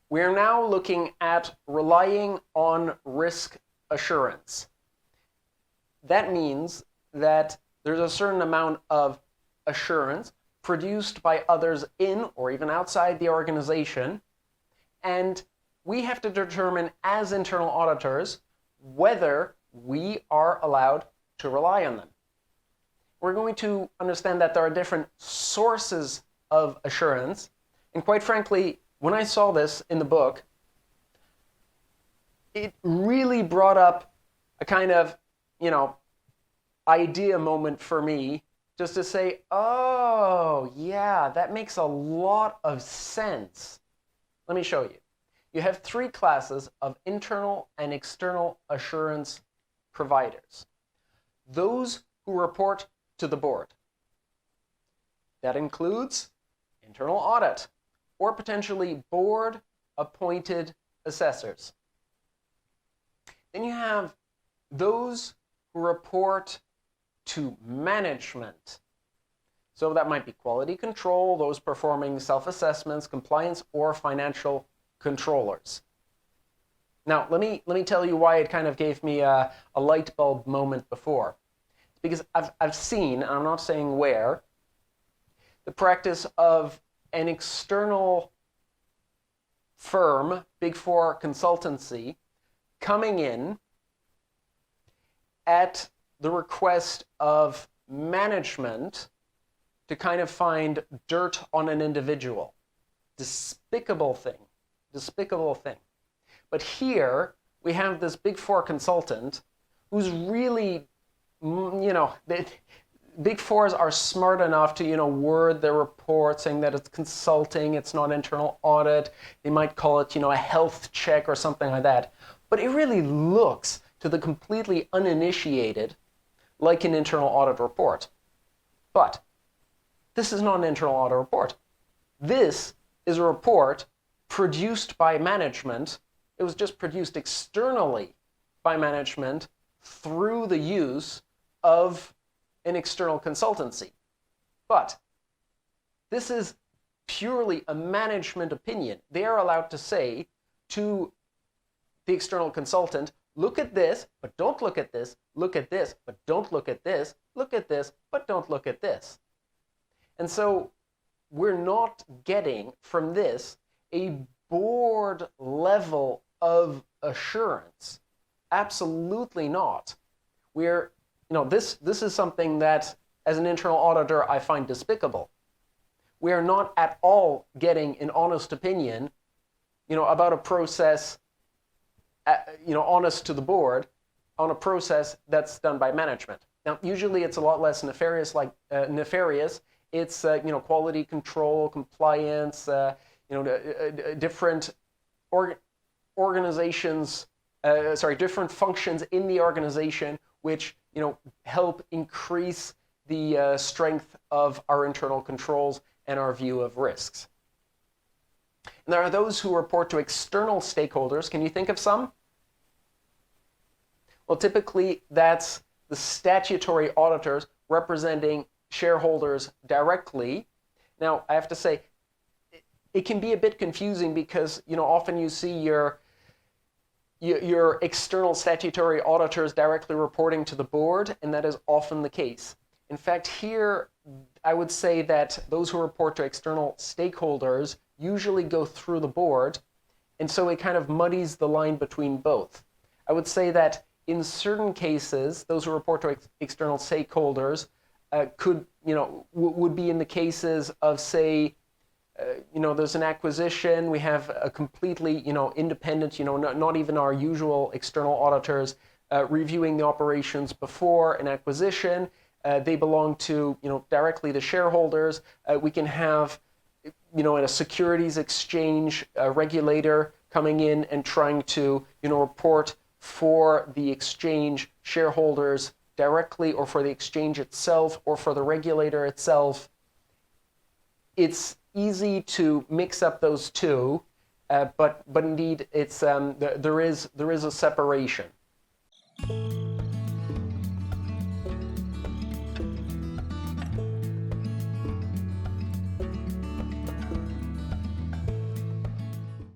We are now looking at relying on risk assurance. That means that there's a certain amount of assurance produced by others in or even outside the organization, and we have to determine as internal auditors whether we are allowed to rely on them. We're going to understand that there are different sources of assurance, and quite frankly, when I saw this in the book, it really brought up a kind of, idea moment for me, just to say, oh, yeah, that makes a lot of sense. Let me show you. You have three classes of internal and external assurance providers. Those who report to the board. That includes internal audit or potentially board-appointed assessors. Then you have those who report to management. So that might be quality control, those performing self-assessments, compliance, or financial controllers. Now, let me tell you why it kind of gave me a light bulb moment before. It's because I've seen, and I'm not saying where, the practice of an external firm, Big Four consultancy, coming in at the request of management to kind of find dirt on an individual. Despicable thing. Despicable thing. But here we have this Big Four consultant who's really, Big Fours are smart enough to, word their report saying that it's consulting, it's not internal audit. They might call it, a health check or something like that. But it really looks to the completely uninitiated like an internal audit report. But this is not an internal audit report. This is a report produced by management. It was just produced externally by management through the use of an external consultancy. But this is purely a management opinion. They are allowed to say to the external consultant, look at this, but don't look at this. Look at this, but don't look at this. Look at this, but don't look at this. And so we're not getting from this a board level of assurance. Absolutely not. We're, this is something that as an internal auditor I find despicable. We are not at all getting an honest opinion, about a process, honest to the board on a process that's done by management. Now, usually it's a lot less nefarious. It's quality control, compliance, different organizations, different functions in the organization which help increase the strength of our internal controls and our view of risks. And there are those who report to external stakeholders. Can you think of some? Well, typically that's the statutory auditors representing shareholders directly. Now, I have to say, it can be a bit confusing because, often you see your external statutory auditors directly reporting to the board, and that is often the case. In fact, here, I would say that those who report to external stakeholders usually go through the board, and so it kind of muddies the line between both. I would say that in certain cases, those who report to external stakeholders would be in the cases of, say, there's an acquisition, we have a completely, independent, not even our usual external auditors reviewing the operations before an acquisition. They belong to, directly the shareholders. We can have, in a securities exchange regulator coming in and trying to, report for the exchange shareholders directly, or for the exchange itself, or for the regulator itself. It's easy to mix up those two, but indeed it's there is a separation.